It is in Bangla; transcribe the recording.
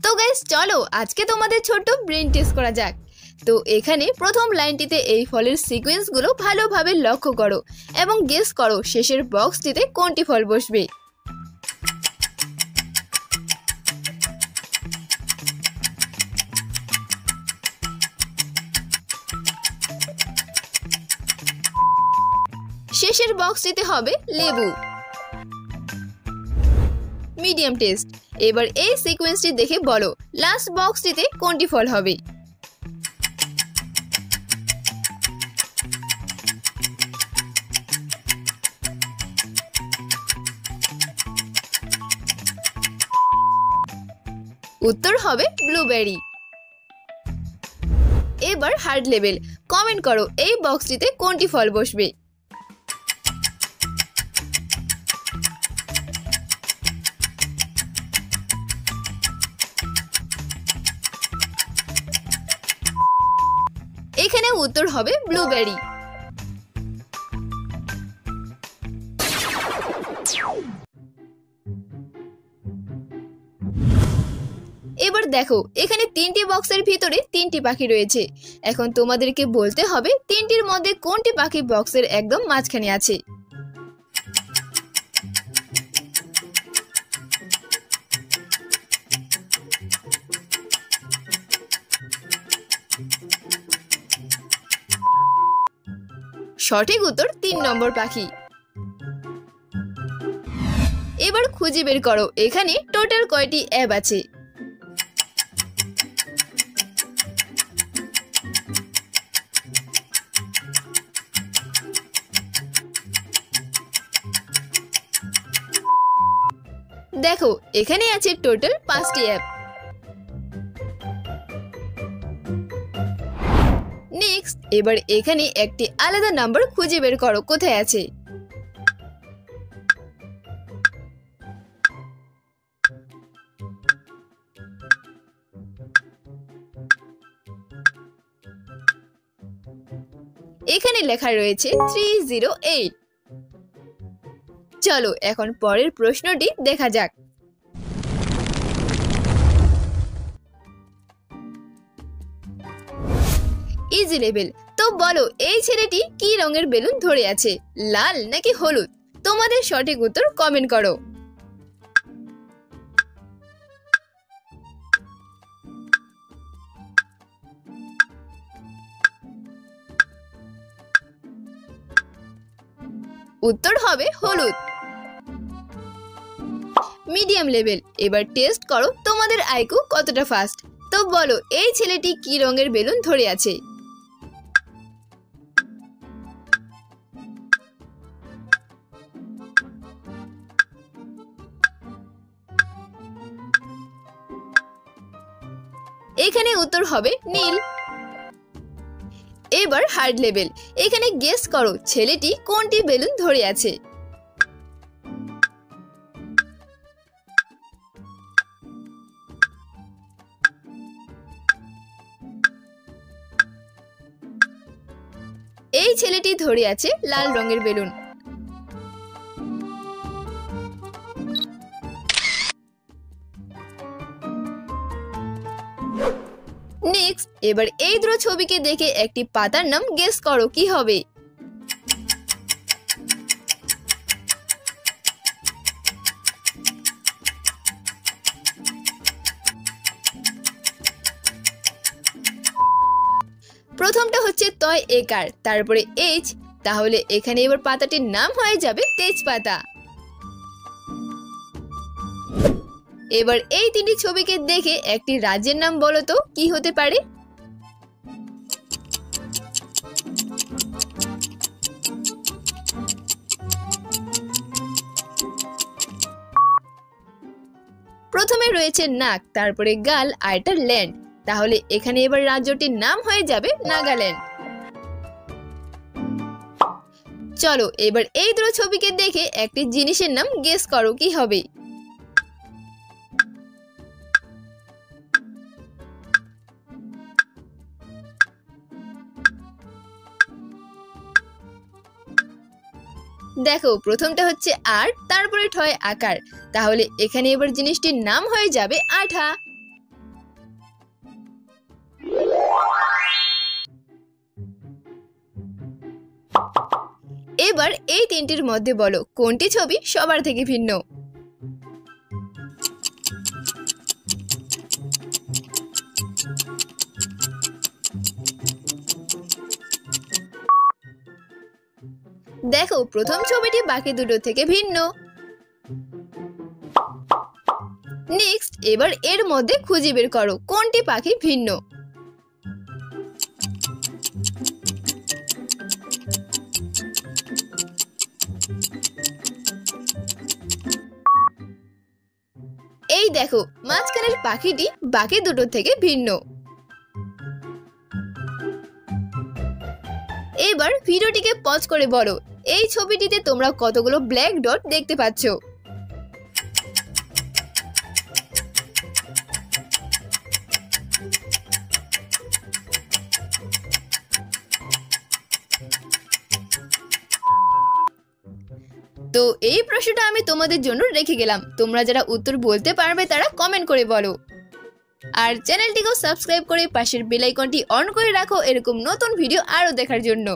তো গাইস চলো আজকে তোমাদের ছোট ব্রেন টেস্ট করা যাক। তো এখানে প্রথম লাইনটিতে এই ফলের সিকোয়েন্সগুলো ভালোভাবে লক্ষ্য করো এবং গেস করো শেষের বক্সটিতে কোনটি ফল বসবে। শেষের বক্সটিতে হবে লেবু। মিডিয়াম টেস্ট, এবার এই সিকোয়েন্সটি দেখে বলো লাস্ট বক্সটিতে কোনটি ফল হবে। উত্তর হবে ব্লুবেরি। এবার হার্ড লেভেল, কমেন্ট করো এই বক্সটিতে কোনটি ফল বসবে। এখানে উত্তর হবে ব্লুবেরি। এবার দেখো এখানে তিনটি বক্সের ভিতরে তিনটি পাখি রয়েছে। এখন তোমাদেরকে বলতে হবে তিনটির মধ্যে কোনটি পাখি বক্সের একদম মাঝখানে আছে। সঠিক উত্তর 3 নম্বর পাখি। এবার খুঁজে বের করো এখানে টোটাল কয়টি অ্যাপ আছে। দেখো এখানে আছে টোটাল 5টি অ্যাপ। নেক্সট, এবার এখানে একটি আলাদা নাম্বার খুঁজে বের করো কোথায় আছে। এখানে লেখা রয়েছে 308। চলো এখন পরের প্রশ্নটি দেখা যাক। ইজি লেভেল, তো বলো এই ছেলেটি কি রঙের বেলুন ধরে আছে, লাল নাকি হলুদ? তোমাদের সঠিক উত্তর কমেন্ট করো। উত্তর হবে হলুদ। মিডিয়াম লেভেল, এবার টেস্ট করো তোমাদের আইকিউ কতটা ফাস্ট। তো বলো এই ছেলেটি কি রঙের বেলুন ধরে আছে। এখানে উত্তর হবে নীল। এবার হার্ড লেভেল, এখানে গেস করো ছেলেটি কোনটি বেলুন ধরে আছে। এই ছেলেটি ধরে আছে লাল রঙের বেলুন। নেক্সট, এবার এই দুটো ছবিকে দেখে একটি পাতার নাম গেস করো কি হবে। প্রথমটা হচ্ছে তয় একার, তারপরে এইচ, তাহলে এখানে এবার পাতাটির নাম হয়ে যাবে তেজপাতা। এবার এই তিনটি ছবিকে দেখে একটি রাজ্যের নাম বলো তো কি হতে পারে। প্রথমে রয়েছে নাক, তারপরে গাল আর এটা ল্যান্ড, তাহলে এখানে এবার রাজ্যটির নাম হয়ে যাবে নাগাল্যান্ড। চলো এবার এই দুটো ছবিকে দেখে একটি জিনিসের নাম গেস করো কি হবে। দেখো প্রথমটা হচ্ছে আর, তারপরে ঠয় আকার, তাহলে এখানে এবার জিনিসটির নাম হয়ে যাবে আঠা। এবার এই তিনটির মধ্যে বলো কোনটি ছবি সবার থেকে ভিন্ন। দেখো প্রথম ছবিটি বাকি দুটো থেকে ভিন্ন। নেক্সট এবার এর মধ্যে খুঁজে বের করো কোনটি পাখি ভিন্ন। এই দেখো মাঝখানের পাখিটি বাকি দুটো থেকে ভিন্ন। এবার ভিডিওটিকে পজ করে বলো এই ছবিটিতে তোমরা কতগুলো ব্ল্যাক ডট দেখতে পাচ্ছ। তো এই প্রশ্নটা আমি তোমাদের জন্য রেখে গেলাম, তোমরা যারা উত্তর বলতে পারবে তারা কমেন্ট করে বলো। আর চ্যানেলটিকেও সাবস্ক্রাইব করে পাশের বেল আইকনটি অন করে রাখো এরকম নতুন ভিডিও আরো দেখার জন্য।